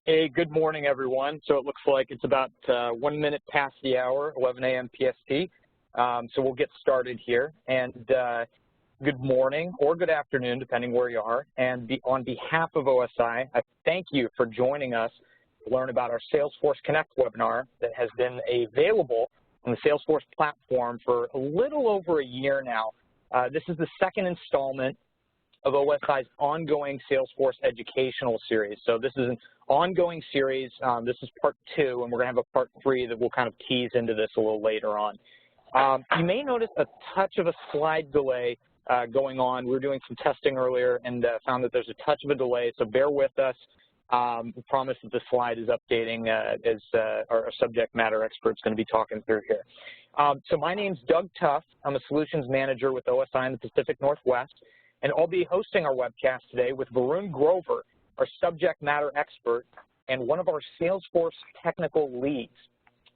Hey, good morning, everyone. So it looks like it's about 1 minute past the hour, 11 a.m. PST. So we'll get started here. And good morning or good afternoon, depending where you are. And on behalf of OSI, I thank you for joining us to learn about our Salesforce Connect webinar that has been available on the Salesforce platform for a little over a year now. This is the second installment of OSI's ongoing Salesforce educational series. So this is an ongoing series. This is part 2, and we're going to have a part 3 that we'll kind of tease into this a little later on. You may notice a touch of a slide delay going on. We were doing some testing earlier and found that there's a touch of a delay, so bear with us. We promise that the slide is updating as our subject matter expert is going to be talking through here. So my name's Doug Tuff. I'm a solutions manager with OSI in the Pacific Northwest. And I'll be hosting our webcast today with Varun Grover, our subject matter expert, and one of our Salesforce technical leads.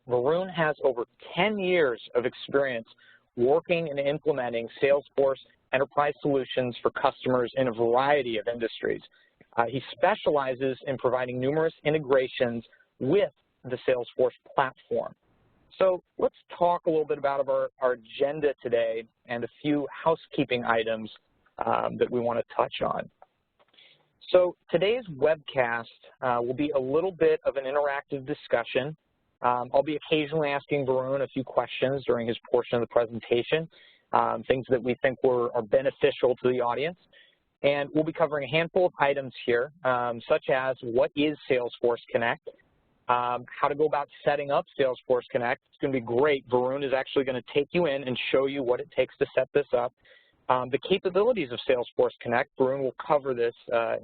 Varun has over 10 years of experience working and implementing Salesforce enterprise solutions for customers in a variety of industries. He specializes in providing numerous integrations with the Salesforce platform. So let's talk a little bit about our agenda today and a few housekeeping items that we want to touch on. So today's webcast will be a little bit of an interactive discussion. I'll be occasionally asking Varun a few questions during his portion of the presentation, things that we think are beneficial to the audience. And we'll be covering a handful of items here, such as what is Salesforce Connect, how to go about setting up Salesforce Connect. It's going to be great. Varun is actually going to take you in and show you what it takes to set this up. The capabilities of Salesforce Connect, Varun will cover this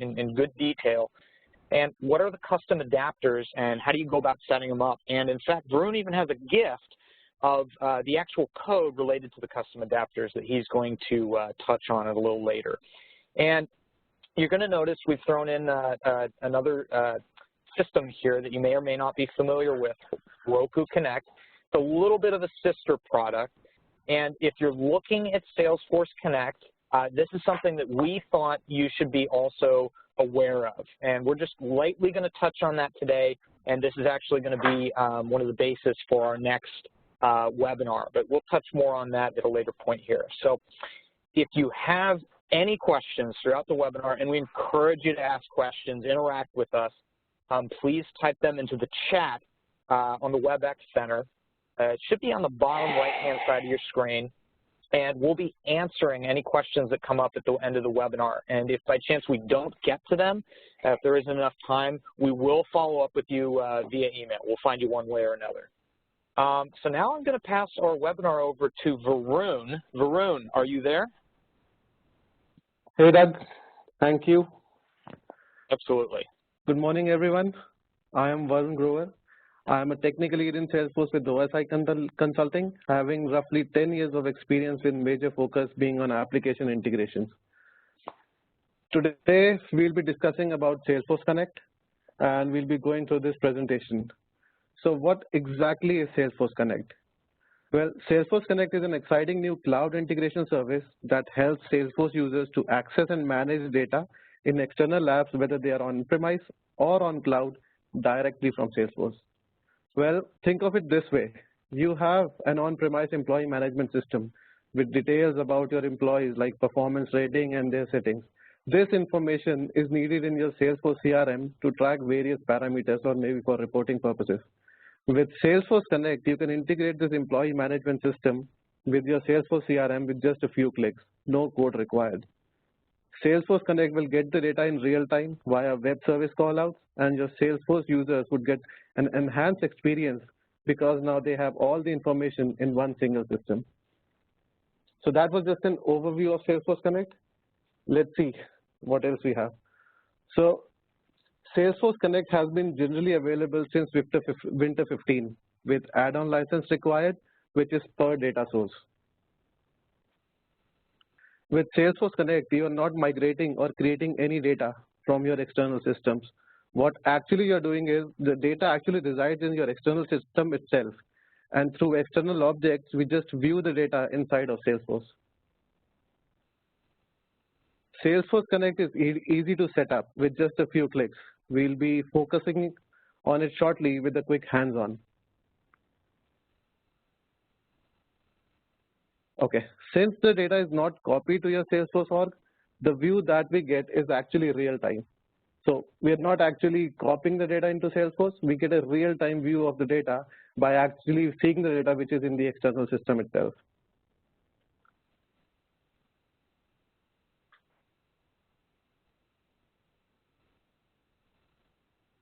in good detail. And what are the custom adapters and how do you go about setting them up? And in fact, Varun even has a gift of the actual code related to the custom adapters that he's going to touch on it a little later. And you're going to notice we've thrown in another system here that you may or may not be familiar with, Heroku Connect. It's a little bit of a sister product. And if you're looking at Salesforce Connect, this is something that we thought you should be also aware of. And we're just lightly going to touch on that today, and this is actually going to be one of the bases for our next webinar. But we'll touch more on that at a later point here. So if you have any questions throughout the webinar, and we encourage you to ask questions, interact with us, please type them into the chat on the WebEx Center. It should be on the bottom right-hand side of your screen, and we'll be answering any questions that come up at the end of the webinar. And if by chance we don't get to them, if there isn't enough time, we will follow up with you via email. We'll find you one way or another. So now I'm going to pass our webinar over to Varun. Varun, are you there? Hey, Doug. Thank you. Absolutely. Good morning, everyone. I am Varun Grover. I am a technical lead in Salesforce with OSI Consulting, having roughly 10 years of experience with major focus being on application integrations. Today, we'll be discussing about Salesforce Connect, and we'll be going through this presentation. So what exactly is Salesforce Connect? Well, Salesforce Connect is an exciting new cloud integration service that helps Salesforce users to access and manage data in external labs, whether they are on-premise or on cloud, directly from Salesforce. Well, think of it this way. You have an on-premise employee management system with details about your employees like performance rating and their settings. This information is needed in your Salesforce CRM to track various parameters or maybe for reporting purposes. With Salesforce Connect, you can integrate this employee management system with your Salesforce CRM with just a few clicks, no code required. Salesforce Connect will get the data in real time via web service callouts, and your Salesforce users would get an enhanced experience because now they have all the information in one single system. So that was just an overview of Salesforce Connect. Let's see what else we have. So Salesforce Connect has been generally available since winter 15 with add-on license required, which is per data source. With Salesforce Connect, you are not migrating or creating any data from your external systems. What actually you're doing is the data actually resides in your external system itself. And through external objects, we just view the data inside of Salesforce. Salesforce Connect is easy to set up with just a few clicks. We'll be focusing on it shortly with a quick hands-on. Okay, since the data is not copied to your Salesforce org, the view that we get is actually real time. So we are not actually copying the data into Salesforce. We get a real-time view of the data by actually seeing the data which is in the external system itself.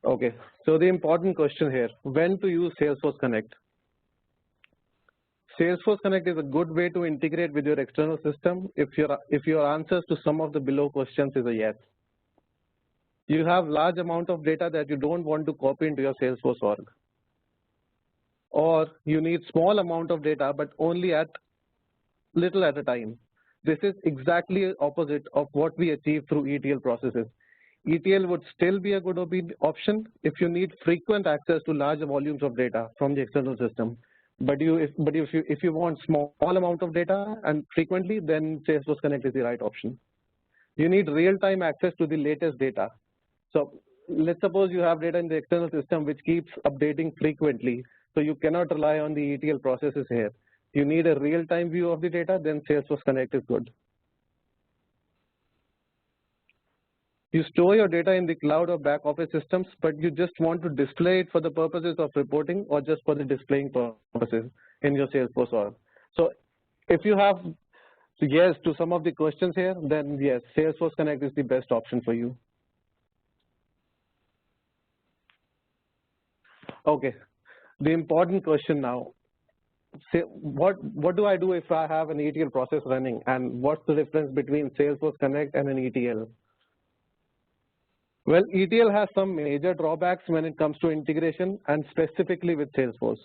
Okay, so the important question here, when to use Salesforce Connect? Salesforce Connect is a good way to integrate with your external system if your answers to some of the below questions is a yes. You have large amount of data that you don't want to copy into your Salesforce org. Or you need small amount of data but only at little at a time. This is exactly opposite of what we achieve through ETL processes. ETL would still be a good option if you need frequent access to large volumes of data from the external system. But if you want small amount of data and frequently, then Salesforce Connect is the right option. You need real-time access to the latest data. So let's suppose you have data in the external system which keeps updating frequently. So you cannot rely on the ETL processes here. You need a real-time view of the data, then Salesforce Connect is good. You store your data in the cloud or back office systems, but you just want to display it for the purposes of reporting or just for the displaying purposes in your Salesforce org. So if you have yes to some of the questions here, then yes, Salesforce Connect is the best option for you. Okay, the important question now. Say, what do I do if I have an ETL process running, and what's the difference between Salesforce Connect and an ETL? Well, ETL has some major drawbacks when it comes to integration and specifically with Salesforce.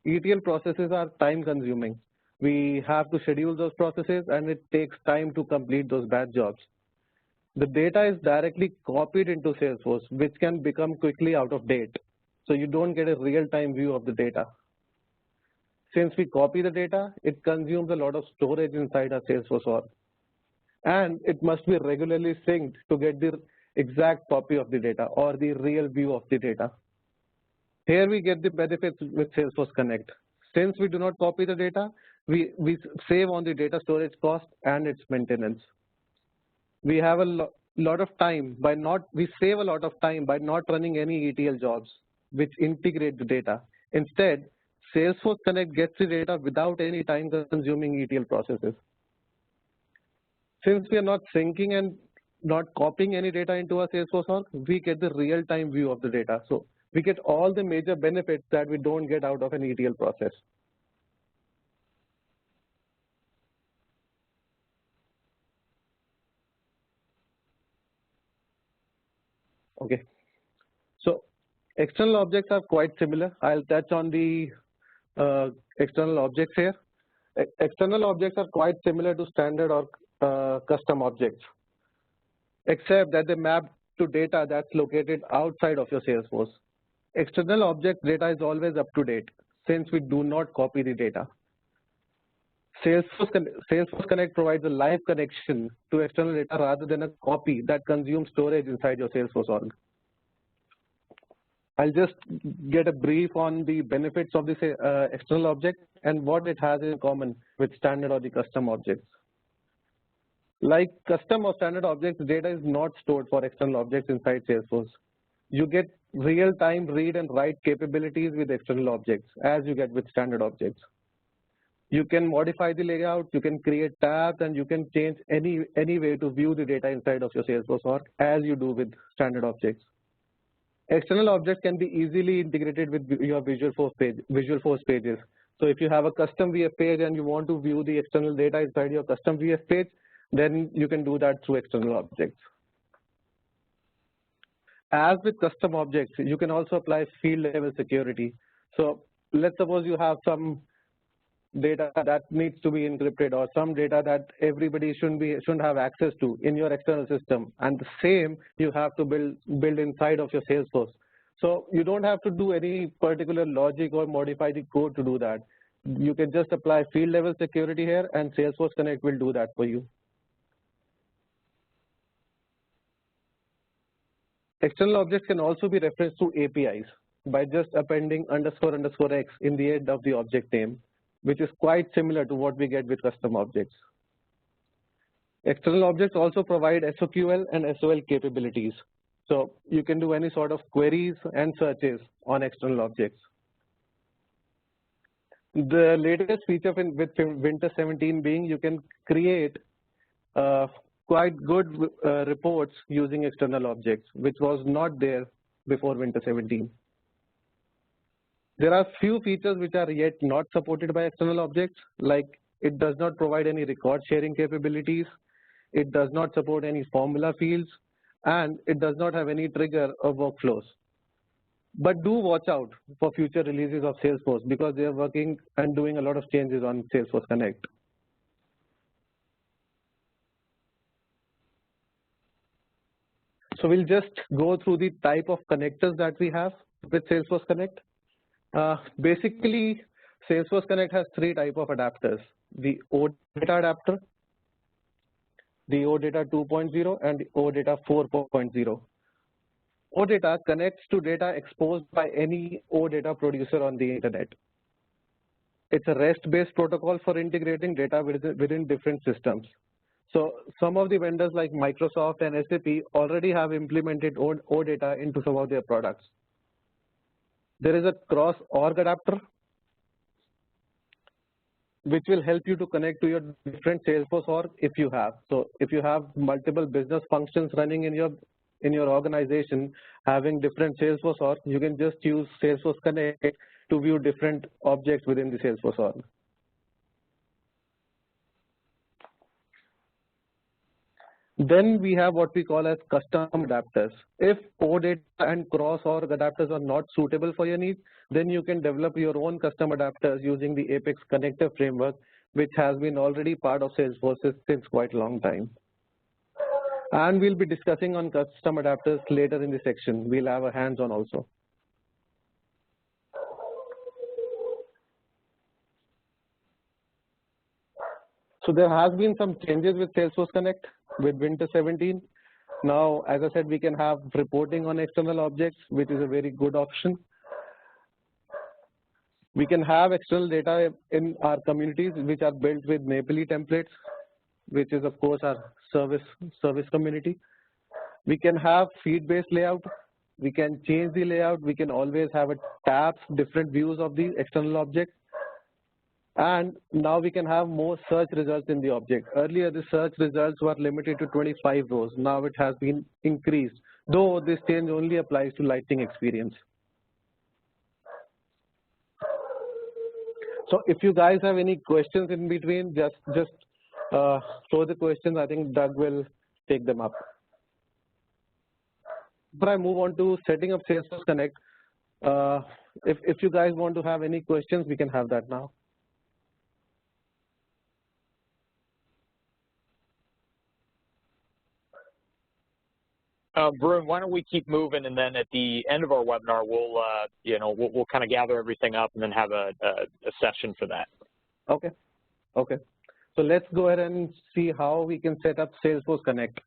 ETL processes are time consuming. We have to schedule those processes and it takes time to complete those batch jobs. The data is directly copied into Salesforce, which can become quickly out of date. So you don't get a real-time view of the data. Since we copy the data, it consumes a lot of storage inside our Salesforce org. And it must be regularly synced to get the exact copy of the data or the real view of the data. Here we get the benefits with Salesforce Connect. Since we do not copy the data, we save on the data storage cost and its maintenance. We have a lot of time we save a lot of time by not running any ETL jobs which integrate the data. Instead, Salesforce Connect gets the data without any time consuming ETL processes. Since we are not syncing and not copying any data into our Salesforce org, we get the real-time view of the data. So we get all the major benefits that we don't get out of an ETL process. Okay. So external objects are quite similar. I'll touch on the external objects here. External objects are quite similar to standard or custom objects, except that they map to data that's located outside of your Salesforce. External object data is always up to date since we do not copy the data. Salesforce Connect provides a live connection to external data rather than a copy that consumes storage inside your Salesforce org. I'll just get a brief on the benefits of this external object and what it has in common with standard or the custom objects. Like custom or standard objects, data is not stored for external objects inside Salesforce. You get real-time read and write capabilities with external objects as you get with standard objects. You can modify the layout, you can create tabs, and you can change any way to view the data inside of your Salesforce org as you do with standard objects. External objects can be easily integrated with your Visual Force pages. So if you have a custom VF page and you want to view the external data inside your custom VF page, then you can do that through external objects. As with custom objects, you can also apply field level security. So let's suppose you have some data that needs to be encrypted or some data that everybody shouldn't have access to in your external system, and the same you have to build inside of your Salesforce. So you don't have to do any particular logic or modify the code to do that. You can just apply field level security here and Salesforce Connect will do that for you. External objects can also be referenced to APIs by just appending __x in the end of the object name, which is quite similar to what we get with custom objects. External objects also provide SOQL and SOL capabilities. So you can do any sort of queries and searches on external objects. The latest feature with Winter 17 being you can create quite good reports using external objects, which was not there before Winter 17. There are few features which are yet not supported by external objects, like it does not provide any record sharing capabilities, it does not support any formula fields, and it does not have any trigger or workflows. But do watch out for future releases of Salesforce because they are working and doing a lot of changes on Salesforce Connect. So we'll just go through the type of connectors that we have with Salesforce Connect. Basically, Salesforce Connect has three types of adapters: the OData adapter, the OData 2.0, and the OData 4.0. OData connects to data exposed by any OData producer on the internet. It's a REST-based protocol for integrating data within different systems. So some of the vendors like Microsoft and SAP already have implemented OData into some of their products. There is a cross-org adapter, which will help you to connect to your different Salesforce org if you have. So if you have multiple business functions running in your organization, having different Salesforce org, you can just use Salesforce Connect to view different objects within the Salesforce org. Then we have what we call as custom adapters. If OData and cross-org adapters are not suitable for your needs, then you can develop your own custom adapters using the Apex connector framework, which has been already part of Salesforce since quite a long time. And we'll be discussing on custom adapters later in the section. We'll have a hands-on also. So there has been some changes with Salesforce Connect with Winter 17. Now, as I said, we can have reporting on external objects, which is a very good option. We can have external data in our communities, which are built with Maple templates, which is of course our service community. We can have feed-based layout. We can change the layout. We can always have tabs, different views of the external object. And now we can have more search results in the object. Earlier, the search results were limited to 25 rows. Now it has been increased, though this change only applies to Lightning Experience. So if you guys have any questions in between, just throw the questions. I think Doug will take them up. But I move on to setting up Salesforce Connect. If you guys want to have any questions, we can have that now. Varun, why don't we keep moving, and then at the end of our webinar, we'll kind of gather everything up and then have a session for that. Okay. Okay. So let's go ahead and see how we can set up Salesforce Connect.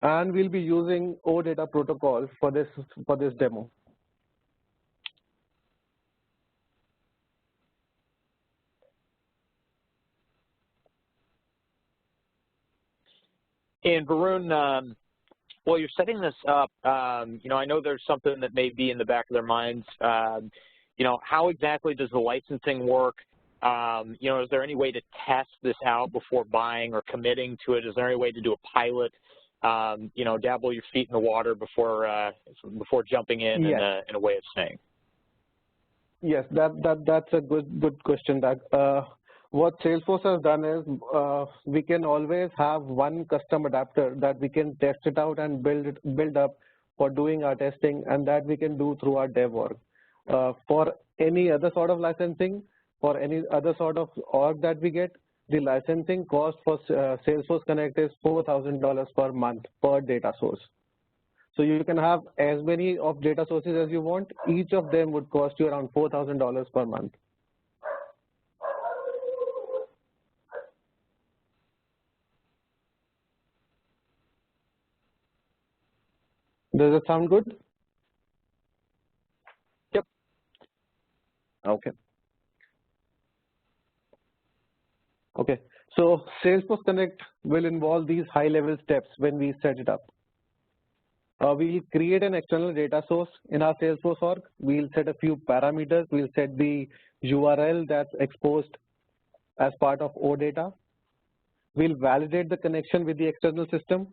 And we'll be using OData protocol for this demo. And Varun, while you're setting this up, I know there's something that may be in the back of their minds. How exactly does the licensing work? Is there any way to test this out before buying or committing to it? Is there any way to do a pilot? Dabble your feet in the water before jumping in? Yes. in a way of saying. Yes, that's a good question, Doug. What Salesforce has done is we can always have one custom adapter that we can test it out and build up for doing our testing, and that we can do through our dev org. For any other sort of licensing, for any other sort of org that we get, the licensing cost for Salesforce Connect is $4,000 per month per data source. So you can have as many of data sources as you want. Each of them would cost you around $4,000 per month. Does it sound good? Yep. Okay. Okay. So Salesforce Connect will involve these high-level steps when we set it up. We'll create an external data source in our Salesforce org. We'll set a few parameters. We'll set the URL that's exposed as part of OData. We'll validate the connection with the external system.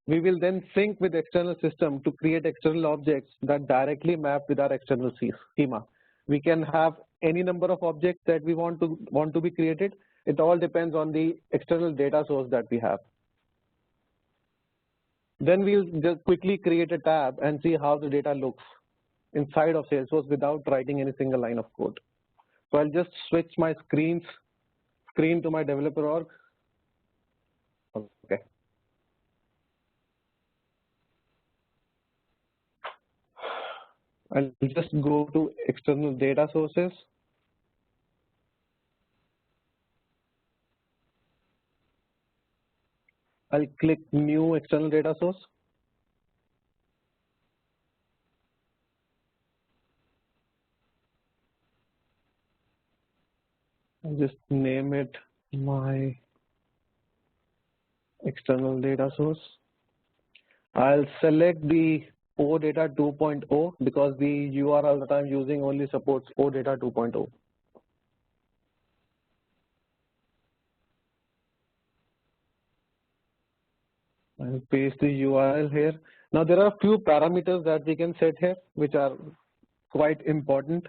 We will then sync with the external system to create external objects that directly map with our external schema. We can have any number of objects that we want to be created. It all depends on the external data source that we have. Then we'll just quickly create a tab and see how the data looks inside of Salesforce without writing any single line of code. So I'll just switch my screen to my developer org. Okay. I'll just go to external data sources. I'll click new external data source. I'll just name it my external data source. I'll select the OData 2.0 because the URL that I'm using only supports OData 2.0. I'll paste the URL here. Now there are a few parameters that we can set here which are quite important.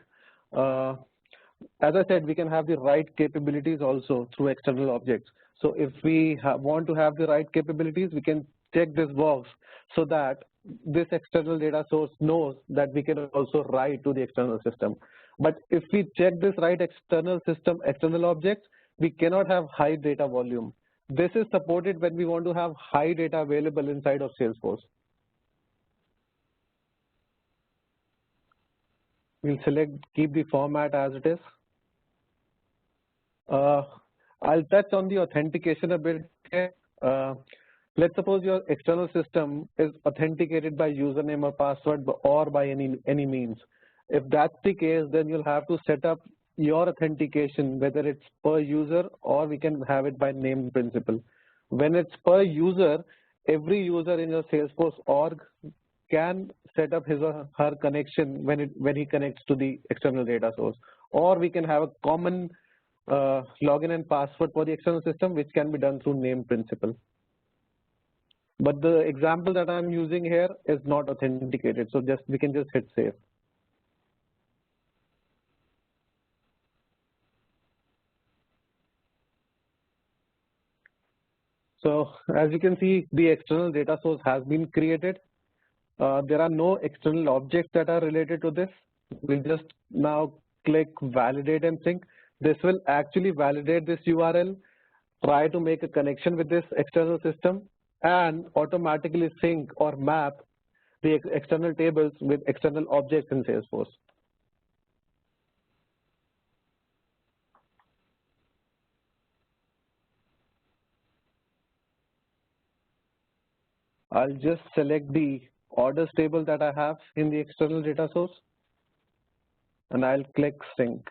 As I said, we can have the right capabilities also through external objects. So if we want to have the right capabilities, we can check this box so that this external data source knows that we can also write to the external system. But if we check this right external system, external objects, we cannot have high data volume. This is supported when we want to have high data available inside of Salesforce. We'll select keep the format as it is. I'll touch on the authentication a bit here. Let's suppose your external system is authenticated by username or password or by any means. If that's the case, then you'll have to set up your authentication, whether it's per user or we can have it by name principal. When it's per user, every user in your Salesforce org can set up his or her connection when he connects to the external data source. Or we can have a common login and password for the external system, which can be done through name principal. But the example that I'm using here is not authenticated, so we can just hit save. So as you can see, the external data source has been created. There are no external objects that are related to this. We'll just now click validate and sync. This will actually validate this URL, try to make a connection with this external system, and automatically sync or map the external tables with external objects in Salesforce. I'll just select the orders table that I have in the external data source, and I'll click sync.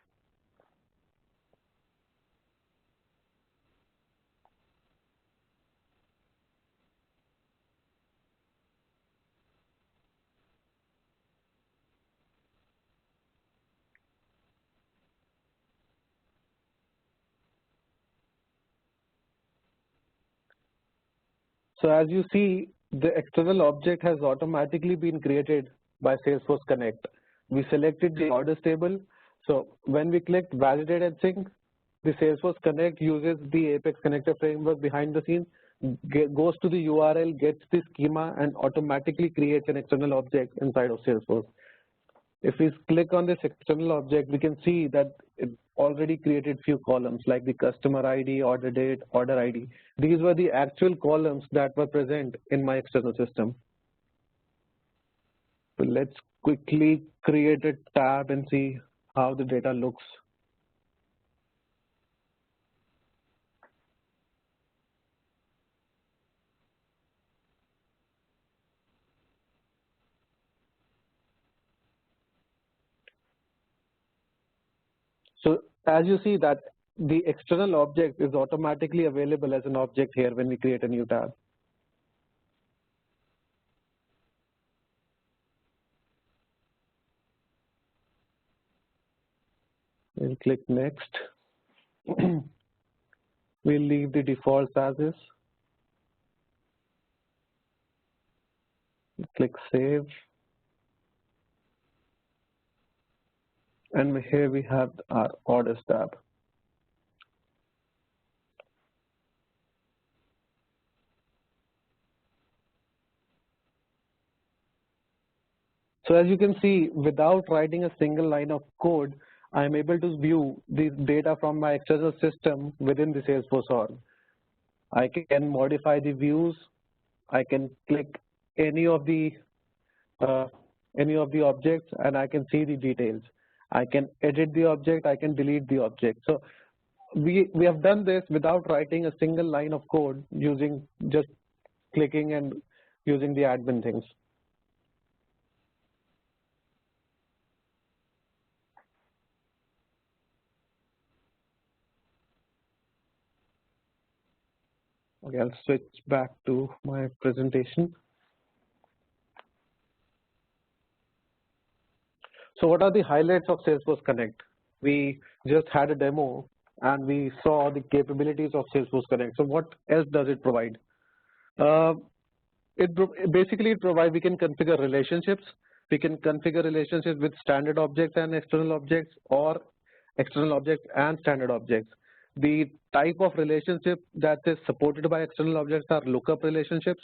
So as you see, the external object has automatically been created by Salesforce Connect. We selected the orders table. So when we click validate and sync, the Salesforce Connect uses the Apex connector framework behind the scenes, goes to the URL, gets the schema, and automatically creates an external object inside of Salesforce. If we click on this external object, we can see that it already created few columns like the customer ID, order date, order ID. These were the actual columns that were present in my external system. So let's quickly create a tab and see how the data looks. So as you see that the external object is automatically available as an object here when we create a new tab. We'll click next. We'll leave the defaults as is. Click save. And here we have our orders tab. So as you can see, without writing a single line of code, I am able to view the data from my external system within the Salesforce org. I can modify the views. I can click any of the objects, and I can see the details. I can edit the object. I can delete the object. So we have done this without writing a single line of code, using just clicking and using the admin things. Okay, I'll switch back to my presentation. So what are the highlights of Salesforce Connect? We just had a demo and we saw the capabilities of Salesforce Connect. So what else does it provide? Basically provides, we can configure relationships. We can configure relationships with standard objects and external objects, or external objects and standard objects. The type of relationship that is supported by external objects are lookup relationships,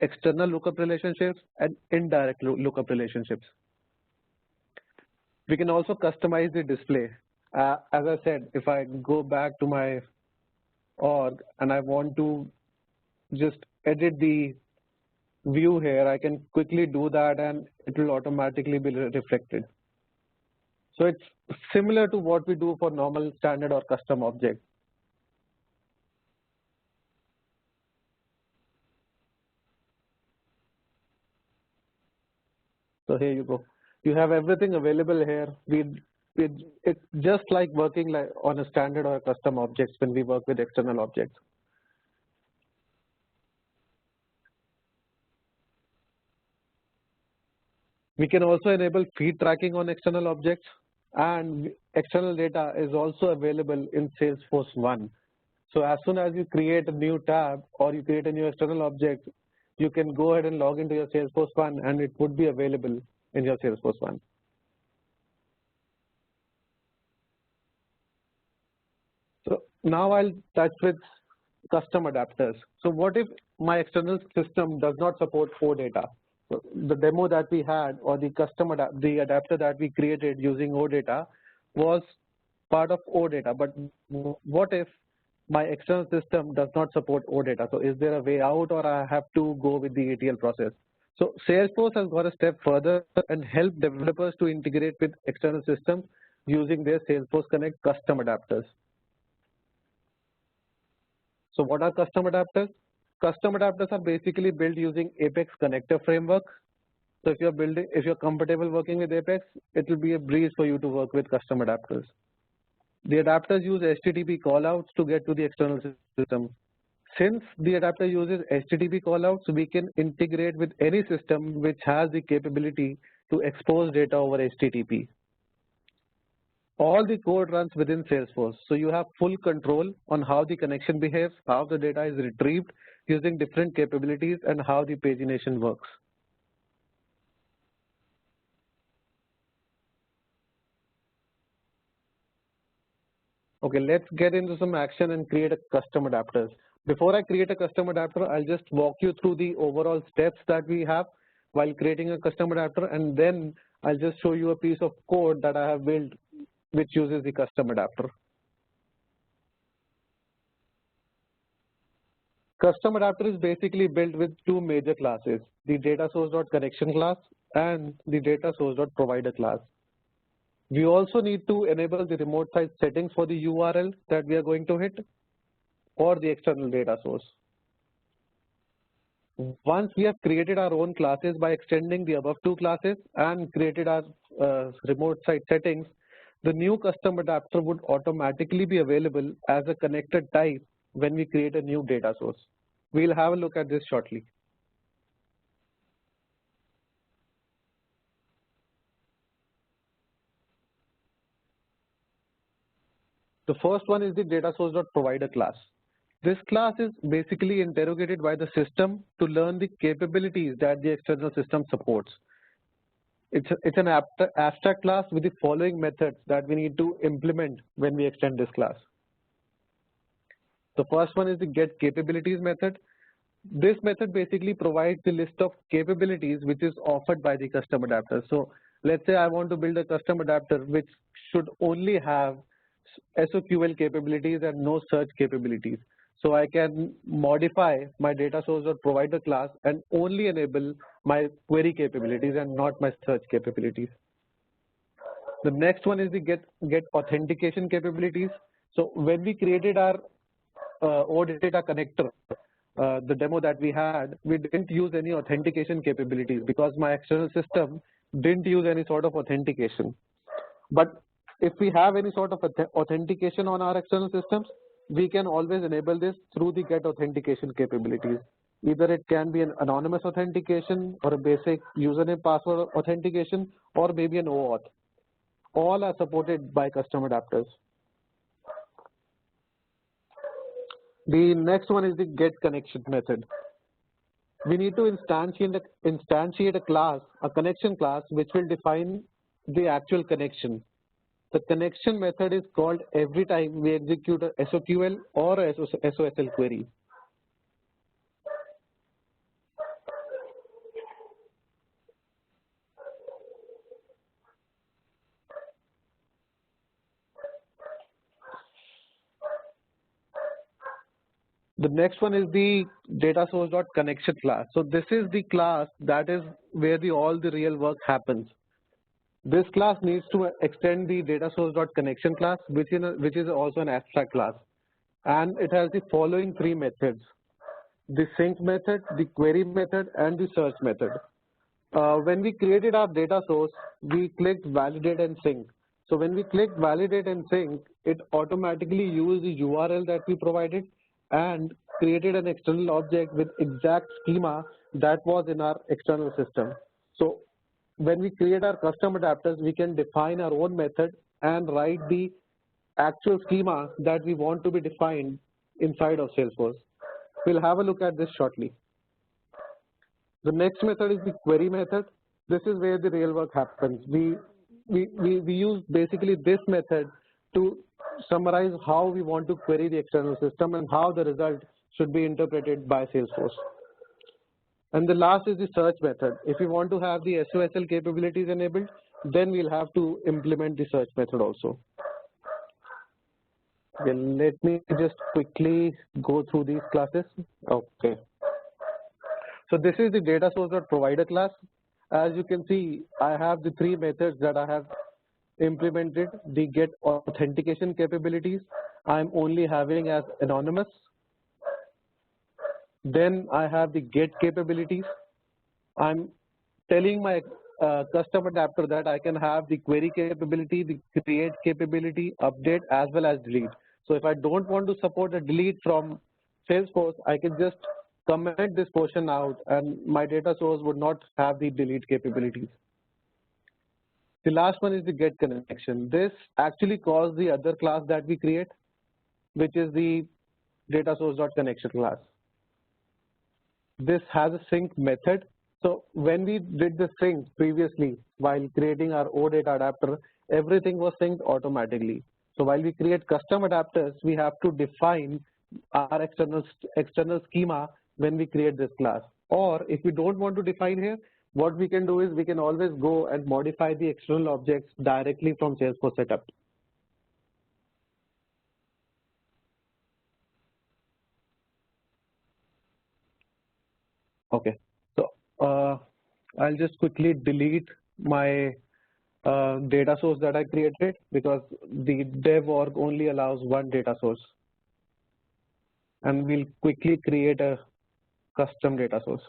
external lookup relationships, and indirect lookup relationships. We can also customize the display. As I said, if I go back to my org and I want to just edit the view here, I can quickly do that and it will automatically be reflected. So it's similar to what we do for normal standard or custom objects. So here you go. You have everything available here. It's just like working on a standard or a custom objects when we work with external objects. We can also enable feed tracking on external objects, and external data is also available in Salesforce 1. So as soon as you create a new tab or you create a new external object, you can go ahead and log into your Salesforce 1 and it would be available in your Salesforce 1. So now I'll touch with custom adapters. So what if my external system does not support OData? So the demo that we had, or the the adapter that we created using OData was part of OData. But what if my external system does not support OData? So is there a way out, or I have to go with the ETL process? So Salesforce has gone a step further and helped developers to integrate with external systems using their Salesforce Connect custom adapters. So what are custom adapters? Custom adapters are basically built using Apex connector framework. So if you're comfortable working with Apex, it will be a breeze for you to work with custom adapters. The adapters use HTTP callouts to get to the external system. Since the adapter uses HTTP callouts, we can integrate with any system which has the capability to expose data over HTTP. All the code runs within Salesforce, so you have full control on how the connection behaves, how the data is retrieved using different capabilities, and how the pagination works. Okay, let's get into some action and create a custom adapters. Before I create a custom adapter, I'll just walk you through the overall steps that we have while creating a custom adapter, and then I'll just show you a piece of code that I have built which uses the custom adapter. Custom adapter is basically built with two major classes, the data source.connection class and the data source.provider class. We also need to enable the remote site settings for the URL that we are going to hit, or the external data source. Once we have created our own classes by extending the above two classes and created our remote site settings, the new custom adapter would automatically be available as a connected type when we create a new data source. We'll have a look at this shortly. The first one is the data source.provider class. This class is basically interrogated by the system to learn the capabilities that the external system supports. It's an abstract class with the following methods that we need to implement when we extend this class. The first one is the get capabilities method. This method basically provides the list of capabilities which is offered by the custom adapter. So let's say I want to build a custom adapter which should only have SOQL capabilities and no search capabilities. So I can modify my data source or provider class and only enable my query capabilities and not my search capabilities. The next one is the get authentication capabilities. So when we created our OData connector, the demo that we had, we didn't use any authentication capabilities because my external system didn't use any sort of authentication. But if we have any sort of authentication on our external systems, we can always enable this through the get authentication capabilities. Either it can be an anonymous authentication or a basic username password authentication or maybe an OAuth. All are supported by custom adapters. The next one is the get connection method. We need to instantiate a class, a connection class, which will define the actual connection. The connection method is called every time we execute a SOQL or a SOSL query. The next one is the data source.connection class. So this is the class that is where all the real work happens. This class needs to extend the data source.connection class, which is also an abstract class. And it has the following three methods: the sync method, the query method, and the search method. When we created our data source, we clicked validate and sync. So when we clicked validate and sync, it automatically used the URL that we provided and created an external object with exact schema that was in our external system. So when we create our custom adapters, we can define our own method and write the actual schema that we want to be defined inside of Salesforce. We'll have a look at this shortly. The next method is the query method. This is where the real work happens. We use basically this method to summarize how we want to query the external system and how the result should be interpreted by Salesforce. And the last is the search method. If we want to have the SOSL capabilities enabled, then we'll have to implement the search method also. Okay, let me just quickly go through these classes. Okay. So this is the data source.provider class. As you can see, I have the three methods that I have implemented. The get authentication capabilities, I'm only having as anonymous. Then I have the get capabilities. I'm telling my custom adapter that I can have the query capability, the create capability, update, as well as delete. So if I don't want to support a delete from Salesforce, I can just comment this portion out and my data source would not have the delete capabilities. The last one is the get connection. This actually calls the other class that we create, which is the data source.connection class. This has a sync method. So when we did the sync previously while creating our OData adapter, everything was synced automatically. So while we create custom adapters, we have to define our external schema when we create this class. Or if we don't want to define here, what we can do is we can always go and modify the external objects directly from Salesforce setup. Okay, so I'll just quickly delete my data source that I created because the dev org only allows one data source. And we'll quickly create a custom data source.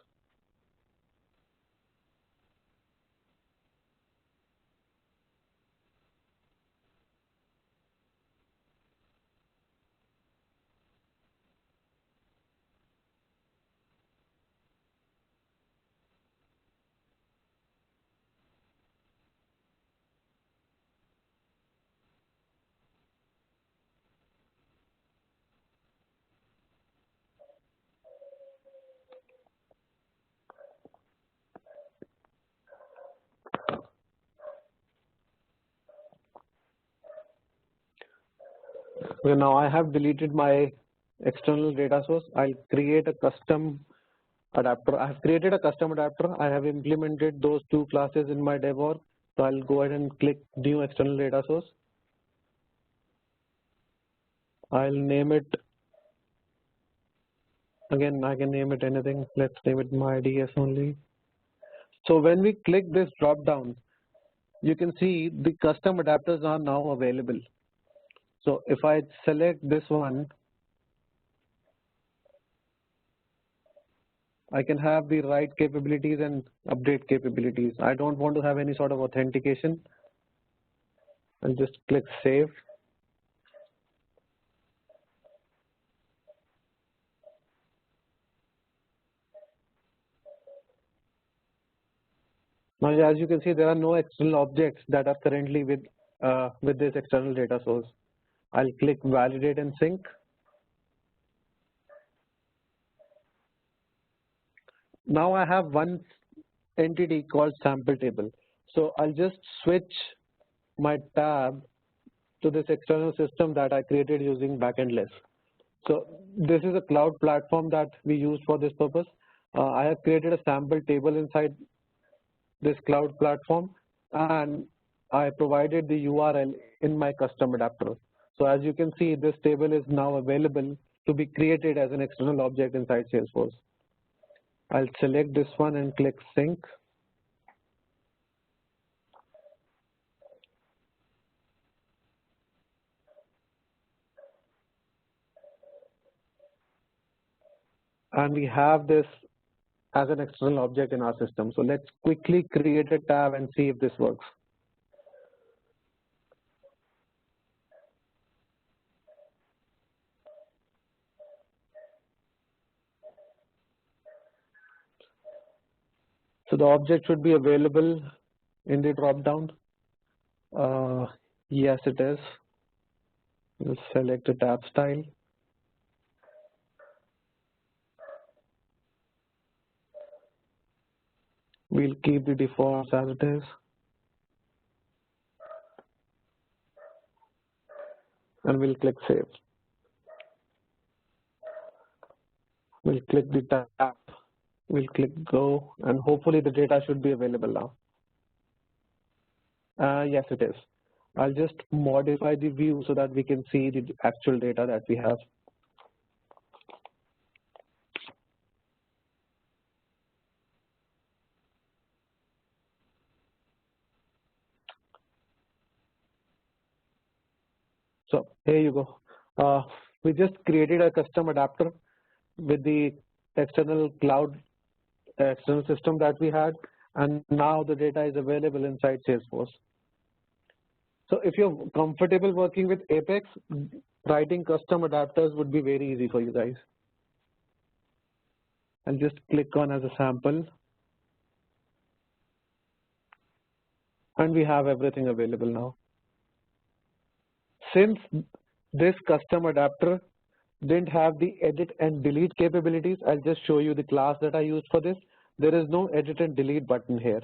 Okay, now I have deleted my external data source. I'll create a custom adapter. I have created a custom adapter. I have implemented those two classes in my dev org. So I'll go ahead and click new external data source. I'll name it, again, I can name it anything. Let's name it my DS only. So when we click this drop down, you can see the custom adapters are now available. So if I select this one, I can have the write capabilities and update capabilities. I don't want to have any sort of authentication. I'll just click save. Now, as you can see, there are no external objects that are currently with this external data source. I'll click validate and sync. Now I have one entity called sample table. So I'll just switch my tab to this external system that I created using backend list. So this is a cloud platform that we use for this purpose. I have created a sample table inside this cloud platform, and I provided the URL in my custom adapter. So as you can see, this table is now available to be created as an external object inside Salesforce. I'll select this one and click sync. And we have this as an external object in our system. So let's quickly create a tab and see if this works. So the object should be available in the drop-down. Yes, it is. We'll select the tab style. We'll keep the defaults as it is. And we'll click save. We'll click the tab. We'll click go, and hopefully the data should be available now. Yes, it is. I'll just modify the view so that we can see the actual data that we have. So here you go. We just created a custom adapter with the external cloud external system that we had, and now the data is available inside Salesforce. So if you're comfortable working with Apex, writing custom adapters would be very easy for you guys. And just click on as a sample. And we have everything available now. Since this custom adapter didn't have the edit and delete capabilities, I'll just show you the class that I used for this. There is no edit and delete button here.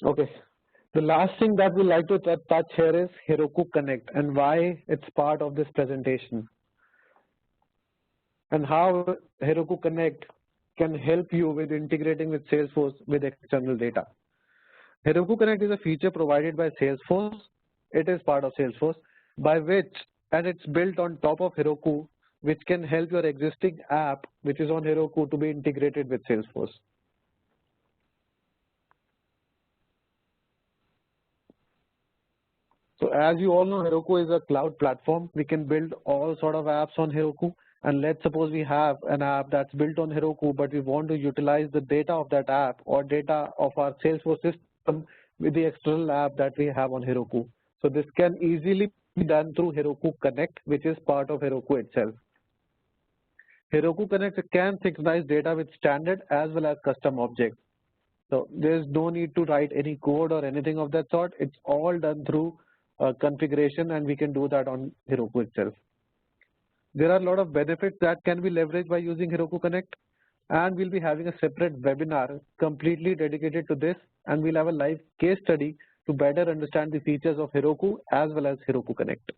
Okay. The last thing that we like to touch here is Heroku Connect and why it's part of this presentation, and how Heroku Connect can help you with integrating with Salesforce with external data. Heroku Connect is a feature provided by Salesforce. It is part of Salesforce, by which, and it's built on top of Heroku, which can help your existing app, which is on Heroku, to be integrated with Salesforce. So as you all know, Heroku is a cloud platform. We can build all sort of apps on Heroku. And let's suppose we have an app that's built on Heroku, but we want to utilize the data of that app or data of our Salesforce system with the external app that we have on Heroku. So this can easily be done through Heroku Connect, which is part of Heroku itself. Heroku Connect can synchronize data with standard as well as custom objects. So there's no need to write any code or anything of that sort. It's all done through configuration, and we can do that on Heroku itself. There are a lot of benefits that can be leveraged by using Heroku Connect, and we'll be having a separate webinar completely dedicated to this, and we'll have a live case study to better understand the features of Heroku as well as Heroku Connect.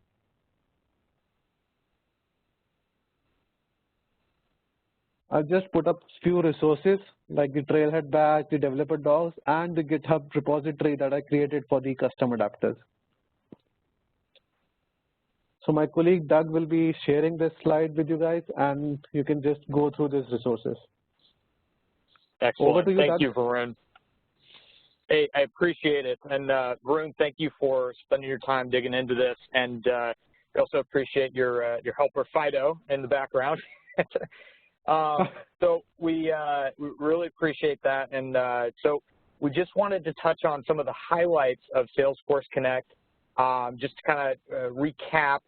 I've just put up few resources like the Trailhead badge, the developer docs, and the GitHub repository that I created for the custom adapters. So my colleague Doug will be sharing this slide with you guys, and you can just go through these resources. Excellent. Over to you, Thank Doug. you, Varun. Hey, I appreciate it. And Varun, thank you for spending your time digging into this. And I also appreciate your helper, Fido, in the background. So we really appreciate that. And so we just wanted to touch on some of the highlights of Salesforce Connect, just to kind of recap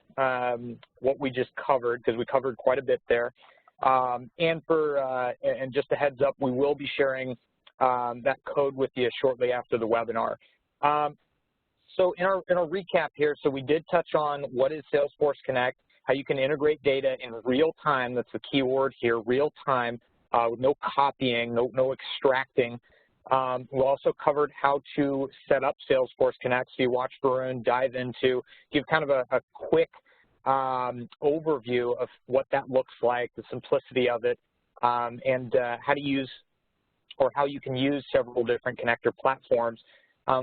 what we just covered, because we covered quite a bit there. And just a heads up, we will be sharing that code with you shortly after the webinar. So in our recap here, so we did touch on what is Salesforce Connect, how you can integrate data in real time. That's the key word here, real time, with no copying, no extracting. We also covered how to set up Salesforce Connect. So you watched Varun dive into, give kind of a quick overview of what that looks like, the simplicity of it, and how to use or how you can use several different connector platforms.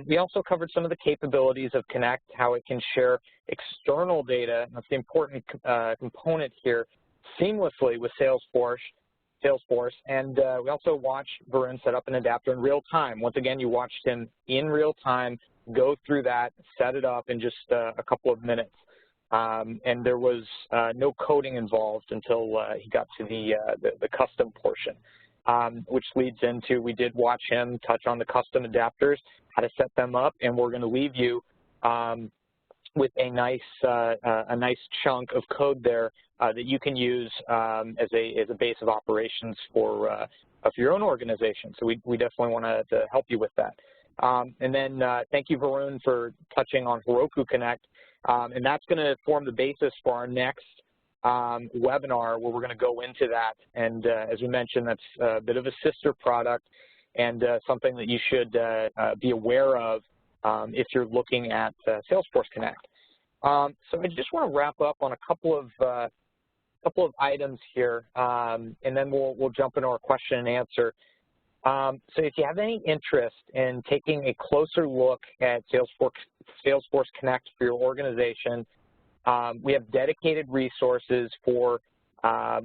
We also covered some of the capabilities of Connect, how it can share external data, and that's the important component here, seamlessly with Salesforce. And we also watched Varun set up an adapter in real time. Once again, you watched him in real time go through that, set it up in just a couple of minutes. And there was no coding involved until he got to the custom portion, which leads into, we did watch him touch on the custom adapters, how to set them up, and we're going to leave you with a nice chunk of code there that you can use as a base of operations for your own organization. So we definitely want to help you with that. And then thank you, Varun, for touching on Heroku Connect. And that's going to form the basis for our next webinar, where we're going to go into that. And as we mentioned, that's a bit of a sister product and something that you should be aware of if you're looking at Salesforce Connect. So I just want to wrap up on a couple of items here, and then we'll jump into our question and answer. So if you have any interest in taking a closer look at Salesforce Connect for your organization, we have dedicated resources for,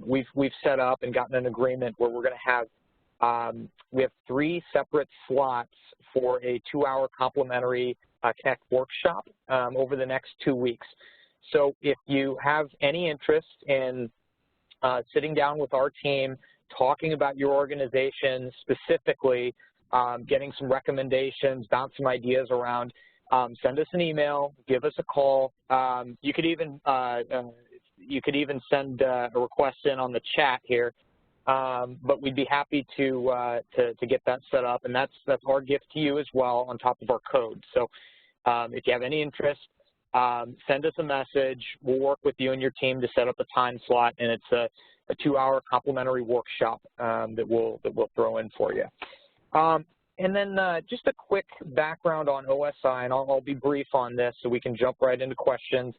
we've set up and gotten an agreement where we're going to have, we have 3 separate slots for a 2-hour complimentary Connect workshop over the next 2 weeks. So if you have any interest in sitting down with our team, talking about your organization specifically, getting some recommendations, bounce some ideas around, send us an email, give us a call. You could even send a request in on the chat here, but we'd be happy to get that set up, and that's our gift to you as well on top of our code. So if you have any interest, send us a message. We'll work with you and your team to set up a time slot, and it's a 2-hour complimentary workshop that we'll throw in for you. And then just a quick background on OSI, and I'll be brief on this so we can jump right into questions.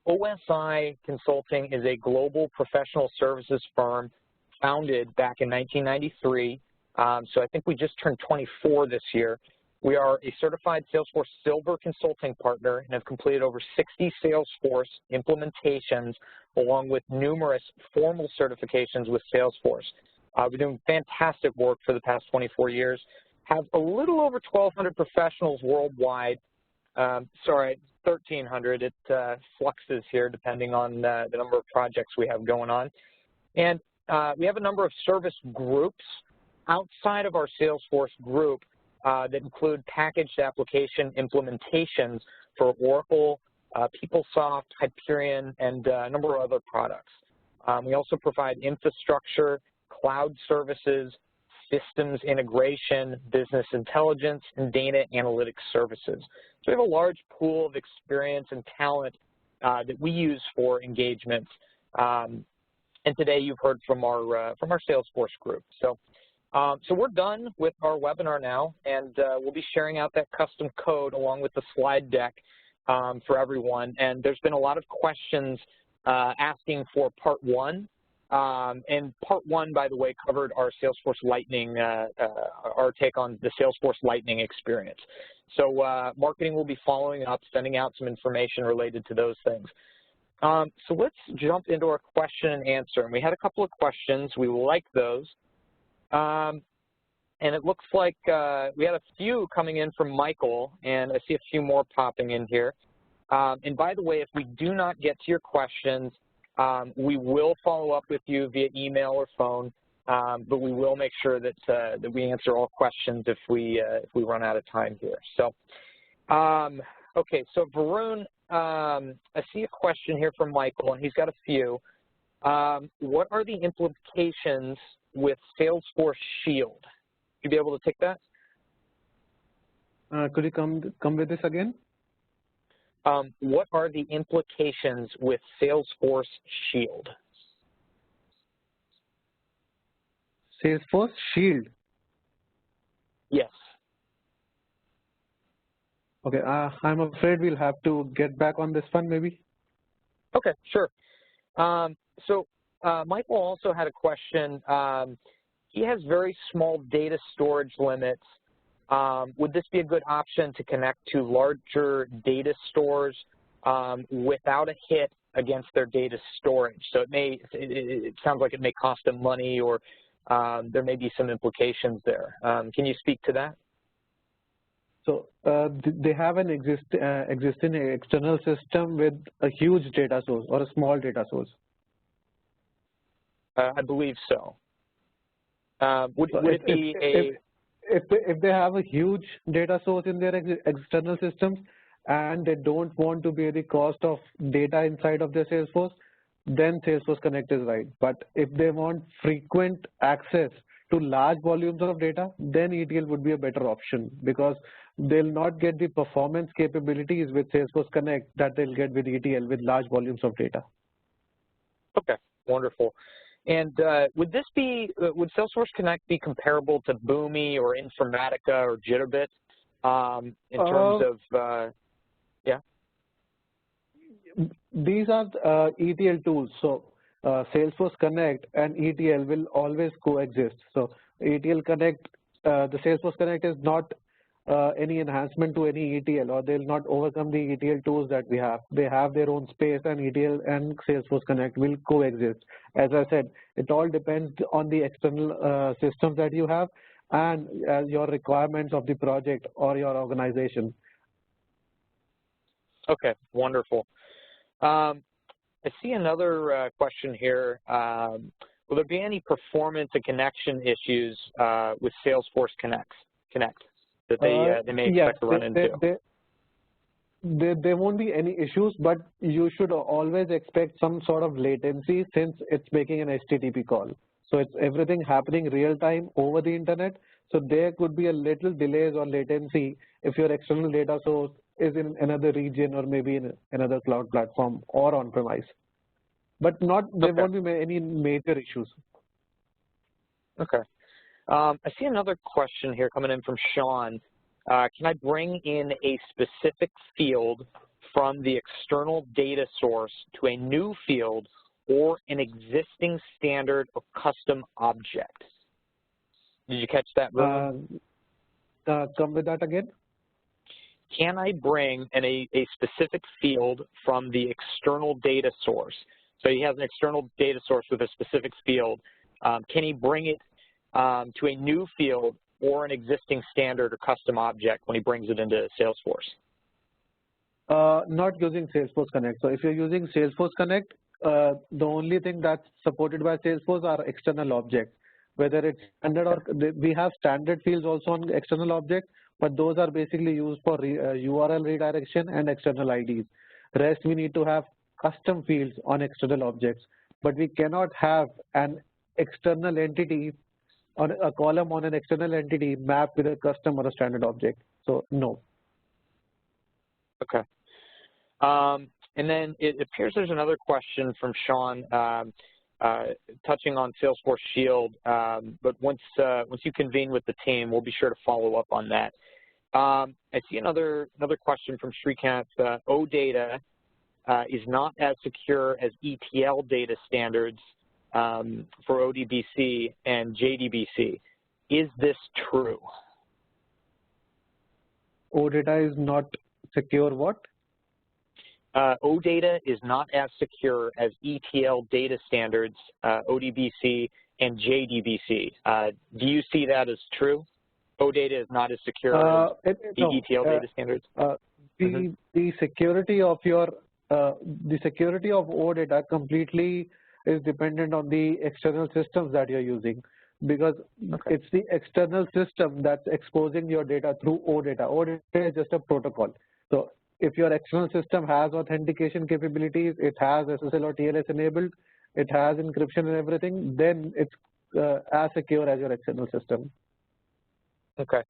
OSI Consulting is a global professional services firm founded back in 1993. So I think we just turned 24 this year. We are a certified Salesforce Silver consulting partner and have completed over 60 Salesforce implementations, along with numerous formal certifications with Salesforce. We're doing fantastic work for the past 24 years, have a little over 1,200 professionals worldwide. Sorry, 1,300. It fluxes here depending on the number of projects we have going on. And we have a number of service groups outside of our Salesforce group that include packaged application implementations for Oracle, PeopleSoft, Hyperion, and a number of other products. We also provide infrastructure, cloud services, systems integration, business intelligence, and data analytics services. So we have a large pool of experience and talent that we use for engagements. And today you've heard from our Salesforce group. So we're done with our webinar now, and we'll be sharing out that custom code along with the slide deck for everyone. And there's been a lot of questions asking for part one. And part one, by the way, covered our Salesforce Lightning, our take on the Salesforce Lightning experience. So marketing will be following up, sending out some information related to those things. So let's jump into our question and answer. And we had a couple of questions. We like those. And it looks like we had a few coming in from Michael, and I see a few more popping in here. And by the way, if we do not get to your questions, we will follow up with you via email or phone, but we will make sure that that we answer all questions if we run out of time here. So, okay, so Varun, I see a question here from Michael, and he's got a few. What are the implications with Salesforce Shield? Would you be able to take that? Could you come with this again? What are the implications with Salesforce Shield? Salesforce Shield? Yes. Okay, I'm afraid we'll have to get back on this one maybe. Okay, sure. So Michael also had a question. He has very small data storage limits. Would this be a good option to connect to larger data stores without a hit against their data storage? So it sounds like it may cost them money, or there may be some implications there. Can you speak to that? So they have an existing external system with a huge data source or a small data source? I believe so. Would it be if they have a huge data source in their external systems and they don't want to bear the cost of data inside of their Salesforce, then Salesforce Connect is right. But if they want frequent access to large volumes of data, then ETL would be a better option, because they'll not get the performance capabilities with Salesforce Connect that they'll get with ETL with large volumes of data. Okay, wonderful. And would Salesforce Connect be comparable to Boomi or Informatica or Jitterbit in terms of, yeah? These are ETL tools. So Salesforce Connect and ETL will always coexist. So ETL Connect, the Salesforce Connect is not any enhancement to any ETL, or they'll not overcome the ETL tools that we have. They have their own space, and ETL and Salesforce Connect will coexist. As I said, it all depends on the external systems that you have and your requirements of the project or your organization. Okay, wonderful. I see another question here. Will there be any performance and connection issues with Salesforce Connect that they may expect to run into? There won't be any issues, but you should always expect some sort of latency, since it's making an HTTP call. So it's everything happening real time over the internet. So there could be a little delays or latency if your external data source is in another region or maybe in another cloud platform or on-premise. But there won't be any major issues. Okay. I see another question here coming in from Sean. Can I bring in a specific field from the external data source to a new field or an existing standard or custom object? Did you catch that, Varun? Come with that again. Can I bring in a specific field from the external data source? So he has an external data source with a specific field. Can he bring it to a new field or an existing standard or custom object when he brings it into Salesforce? Not using Salesforce Connect. So if you're using Salesforce Connect, the only thing that's supported by Salesforce are external objects. Whether it's standard or we have standard fields also on external objects, but those are basically used for URL redirection and external IDs. Rest we need to have custom fields on external objects. but we cannot have an external entity on a column on an external entity mapped with a custom or a standard object. So no. Okay. And then it appears there's another question from Sean touching on Salesforce Shield, but once you convene with the team, we'll be sure to follow up on that. I see another question from Shrikant. OData is not as secure as ETL data standards for ODBC and JDBC. Is this true? OData is not secure what? OData is not as secure as ETL data standards, ODBC and JDBC. Do you see that as true? OData is not as secure as the ETL data standards? The security of your the security of OData completely is dependent on the external systems that you're using, because it's the external system that's exposing your data through OData. OData is just a protocol. So if your external system has authentication capabilities, it has SSL or TLS enabled, it has encryption and everything, then it's as secure as your external system. Okay.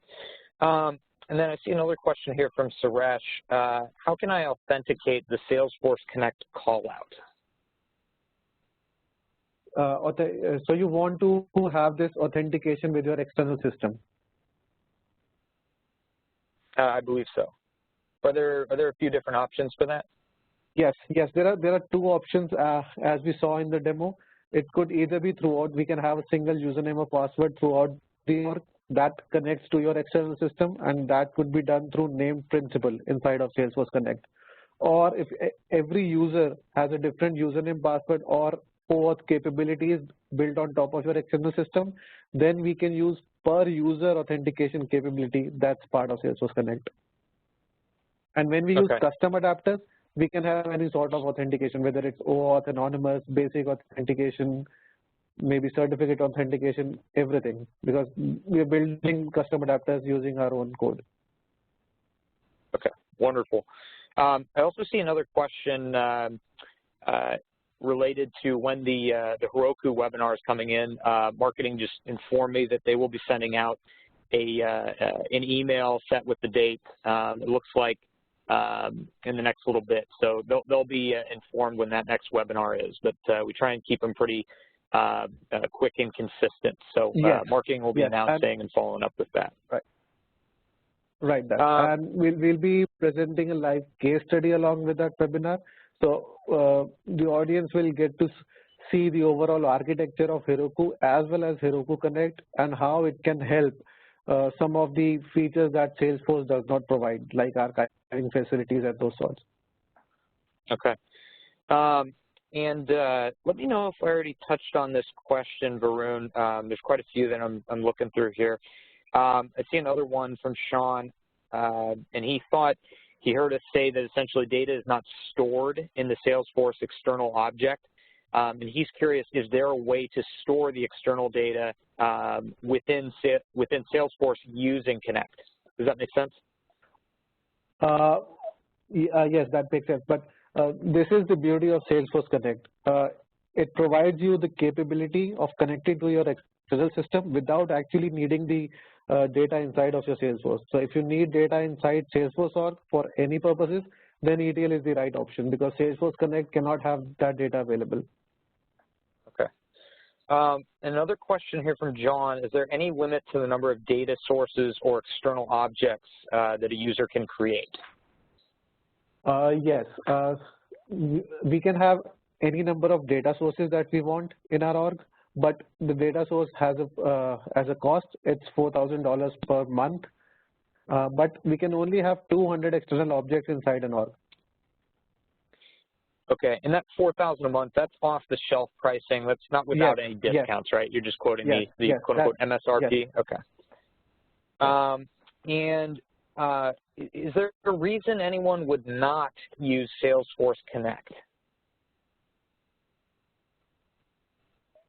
And then I see another question here from Suresh. How can I authenticate the Salesforce Connect callout? So you want to have this authentication with your external system? I believe so. Are there a few different options for that? Yes. There are two options as we saw in the demo. It could either be throughout. We can have a single username or password throughout the org that connects to your external system, and that could be done through named principal inside of Salesforce Connect. Or if every user has a different username, password, or OAuth capabilities built on top of your external system, then we can use per user authentication capability that's part of Salesforce Connect. And when we use custom adapters, we can have any sort of authentication, whether it's OAuth, anonymous, basic authentication, maybe certificate authentication, everything, because we are building custom adapters using our own code. Okay, wonderful. I also see another question related to when the Heroku webinar is coming in. Marketing just informed me that they will be sending out an email set with the date. It looks like in the next little bit, so they'll be informed when that next webinar is. But we try and keep them pretty quick and consistent. So marketing will be announcing and following up with that. Right. And we'll be presenting a live case study along with that webinar. So the audience will get to see the overall architecture of Heroku as well as Heroku Connect and how it can help some of the features that Salesforce does not provide, like archiving facilities and those sorts. Okay. And let me know if I already touched on this question, Varun. There's quite a few that I'm looking through here. I see another one from Sean, and he thought he heard us say that essentially data is not stored in the Salesforce external object. And he's curious, is there a way to store the external data within Salesforce using Connect? Does that make sense? Yes, that makes sense. But this is the beauty of Salesforce Connect. It provides you the capability of connecting to your external system without actually needing the data inside of your Salesforce. So if you need data inside Salesforce org for any purposes, then ETL is the right option, because Salesforce Connect cannot have that data available. Okay. Another question here from John. Is there any limit to the number of data sources or external objects that a user can create? Yes. We can have any number of data sources that we want in our org, but the data source has a cost. It's $4,000 per month, but we can only have 200 external objects inside an org. Okay, and that $4,000 a month, that's off-the-shelf pricing. That's not without any discounts, right? You're just quoting the quote-unquote MSRP? Okay. And is there a reason anyone would not use Salesforce Connect?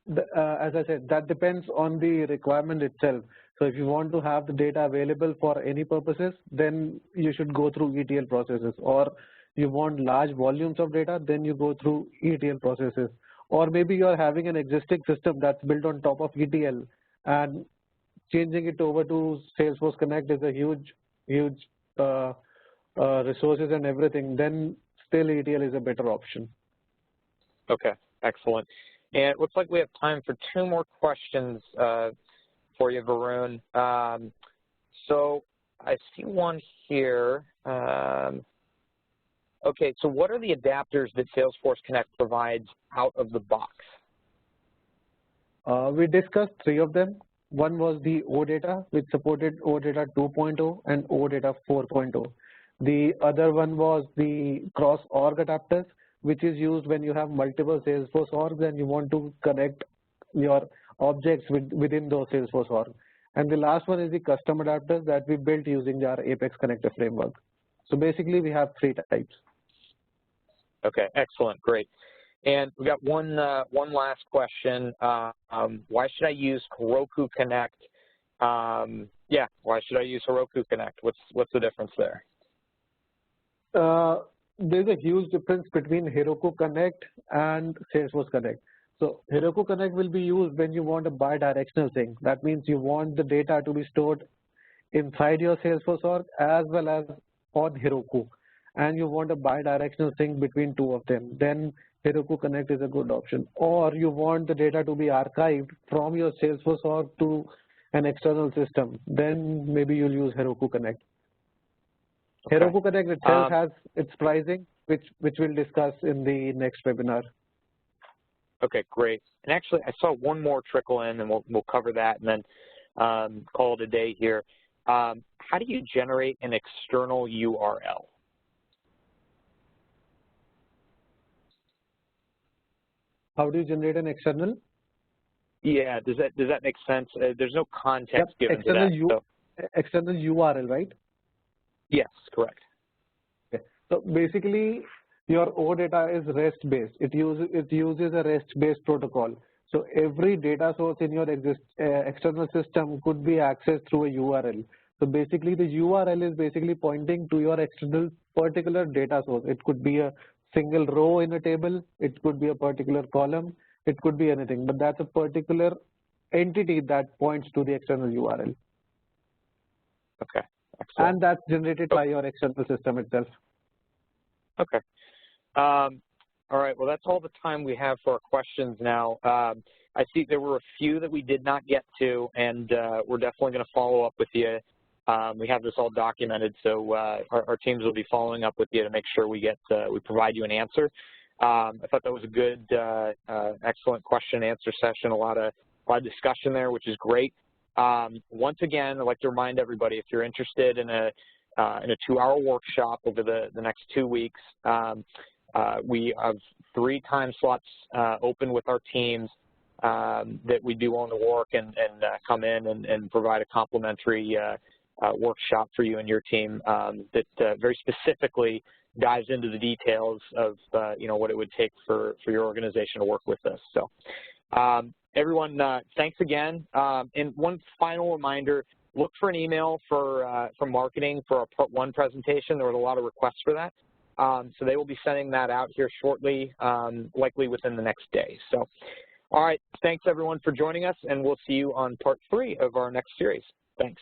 As I said, that depends on the requirement itself. So if you want to have the data available for any purposes, then you should go through ETL processes. Or you want large volumes of data, then you go through ETL processes. or maybe you're having an existing system that's built on top of ETL, and changing it over to Salesforce Connect is a huge resources and everything, then still ETL is a better option. Okay, excellent. And it looks like we have time for 2 more questions for you, Varun. So I see one here. Okay, so what are the adapters that Salesforce Connect provides out of the box? We discussed 3 of them. One was the OData, which supported OData 2.0 and OData 4.0. The other one was the cross-org adapters, which is used when you have multiple Salesforce orgs and you want to connect your objects within those Salesforce orgs. And the last one is the custom adapters that we built using our Apex connector framework. So basically, we have 3 types. Okay, excellent, great. And we got one last question. Why should I use Heroku Connect? Yeah, why should I use Heroku Connect? What's the difference there? There's a huge difference between Heroku Connect and Salesforce Connect. So Heroku Connect will be used when you want a bi-directional thing. That means you want the data to be stored inside your Salesforce org as well as on Heroku, and you want a bi-directional thing between 2 of them. Then Heroku Connect is a good option. Or you want the data to be archived from your Salesforce org to an external system. Then maybe you'll use Heroku Connect. Okay. Heroku Connect itself has its pricing, which we'll discuss in the next webinar. Okay, great. And actually, I saw one more trickle in, and we'll cover that and then call it a day here. How do you generate an external URL? How do you generate an external? Yeah, does that make sense? There's no context given to that. External URL, right? Yes, correct. Okay. So basically, your OData is REST-based. It uses a REST-based protocol. So every data source in your external system could be accessed through a URL. So basically, the URL is basically pointing to your external particular data source. It could be a single row in a table. It could be a particular column. It could be anything. But that's a particular entity that points to the external URL. Okay, excellent. And that's generated by your external system itself. Okay. All right, well, that's all the time we have for our questions now. I see there were a few that we did not get to, and we're definitely going to follow up with you. We have this all documented, so our teams will be following up with you to make sure we provide you an answer. I thought that was a good, excellent question and answer session. A lot of discussion there, which is great. Once again, I'd like to remind everybody, if you're interested in a 2-hour workshop over the next 2 weeks, we have 3 time slots open with our teams that we do on the work and come in and provide a complimentary workshop for you and your team that very specifically dives into the details of what it would take for your organization to work with us. So everyone, thanks again. And one final reminder, look for an email from marketing for our Part 1 presentation. There was a lot of requests for that. So they will be sending that out here shortly, likely within the next day. So, all right, thanks everyone for joining us, and we'll see you on Part 3 of our next series. Thanks.